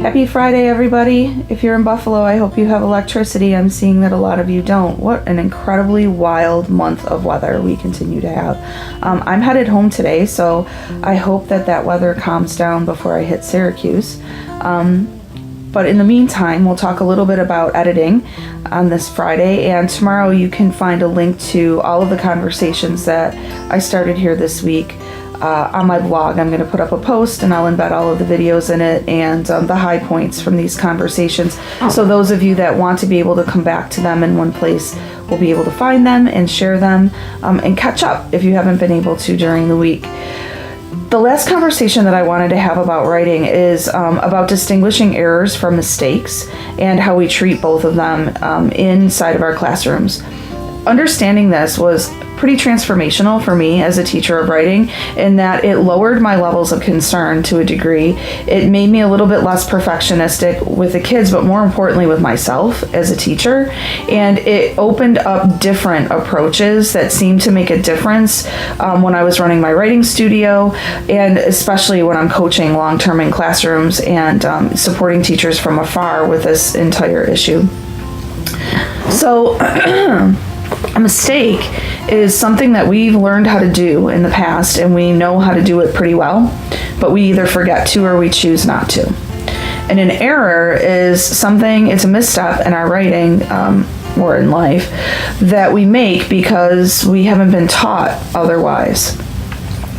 Happy Friday, everybody. If you're in Buffalo, I hope you have electricity. I'm seeing that a lot of you don't. What an incredibly wild month of weather we continue to have. I'm headed home today, so I hope that weather calms down before I hit Syracuse. But in the meantime, we'll talk a little bit about editing on this Friday, and tomorrow you can find a link to all of the conversations that I started here this week on my blog. I'm going to put up a post and I'll embed all of the videos in it and the high points from these conversations. So those of you that want to be able to come back to them in one place will be able to find them and share them and catch up if you haven't been able to during the week. The last conversation that I wanted to have about writing is about distinguishing errors from mistakes and how we treat both of them inside of our classrooms. Understanding this was pretty transformational for me as a teacher of writing in that it lowered my levels of concern to a degree. It made me a little bit less perfectionistic with the kids, but more importantly with myself as a teacher. And it opened up different approaches that seemed to make a difference when I was running my writing studio, and especially when I'm coaching long-term in classrooms and supporting teachers from afar with this entire issue. So a mistake is something that we've learned how to do in the past, and we know how to do it pretty well, but we either forget to or we choose not to. And an error is something, it's a misstep in our writing or in life that we make because we haven't been taught otherwise.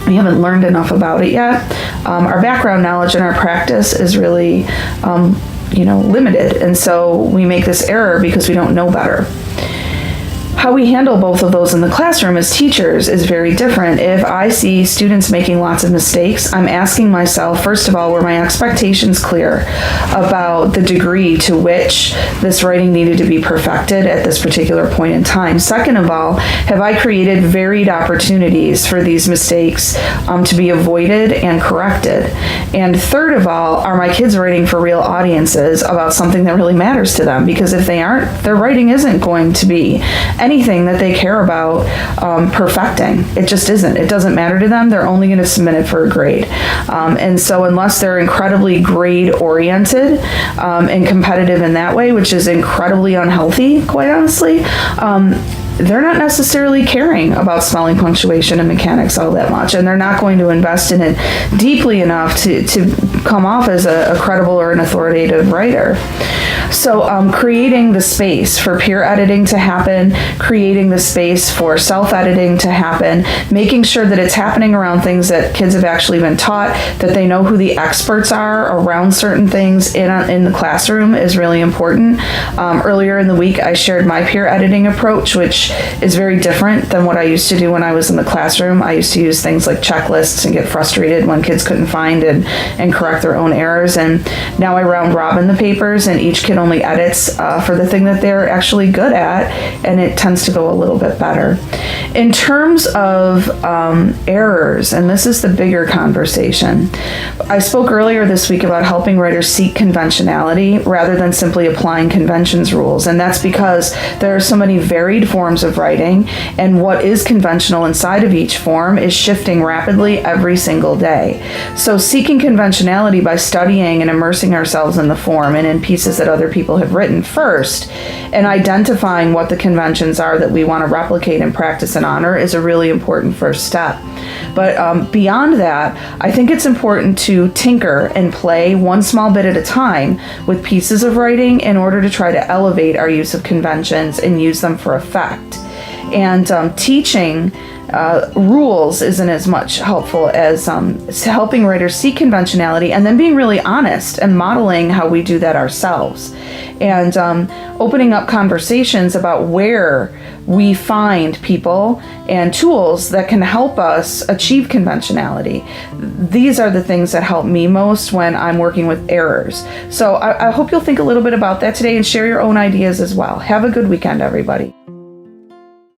We haven't learned enough about it yet. Our background knowledge and our practice is really limited, and so we make this error because we don't know better. How we handle both of those in the classroom as teachers is very different. If I see students making lots of mistakes, I'm asking myself, first of all, were my expectations clear about the degree to which this writing needed to be perfected at this particular point in time? Second of all, have I created varied opportunities for these mistakes to be avoided and corrected? And third of all, are my kids writing for real audiences about something that really matters to them? Because if they aren't, their writing isn't going to be anything that they care about perfecting. It just isn't. It doesn't matter to them. They're only going to submit it for a grade. And so unless they're incredibly grade oriented and competitive in that way, which is incredibly unhealthy, quite honestly, they're not necessarily caring about spelling, punctuation, and mechanics all that much, and they're not going to invest in it deeply enough to come off as a credible or an authoritative writer. So creating the space for peer editing to happen, creating the space for self-editing to happen, making sure that it's happening around things that kids have actually been taught, that they know who the experts are around certain things in the classroom is really important. Earlier in the week, I shared my peer editing approach, which is very different than what I used to do when I was in the classroom. I used to use things like checklists and get frustrated when kids couldn't find and correct their own errors. And now I round robin the papers, and each kid only edits for the thing that they're actually good at, and it tends to go a little bit better. In terms of errors, and this is the bigger conversation, I spoke earlier this week about helping writers seek conventionality rather than simply applying conventions rules, and that's because there are so many varied forms of writing, and what is conventional inside of each form is shifting rapidly every single day. So seeking conventionality by studying and immersing ourselves in the form and in pieces that other people have written first, and identifying what the conventions are that we want to replicate and practice and honor is a really important first step. But beyond that, I think it's important to tinker and play one small bit at a time with pieces of writing in order to try to elevate our use of conventions and use them for effect. And teaching rules isn't as much helpful as helping writers see conventionality and then being really honest and modeling how we do that ourselves, and opening up conversations about where we find people and tools that can help us achieve conventionality. These are the things that help me most when I'm working with errors. So I hope you'll think a little bit about that today and share your own ideas as well. Have a good weekend, everybody.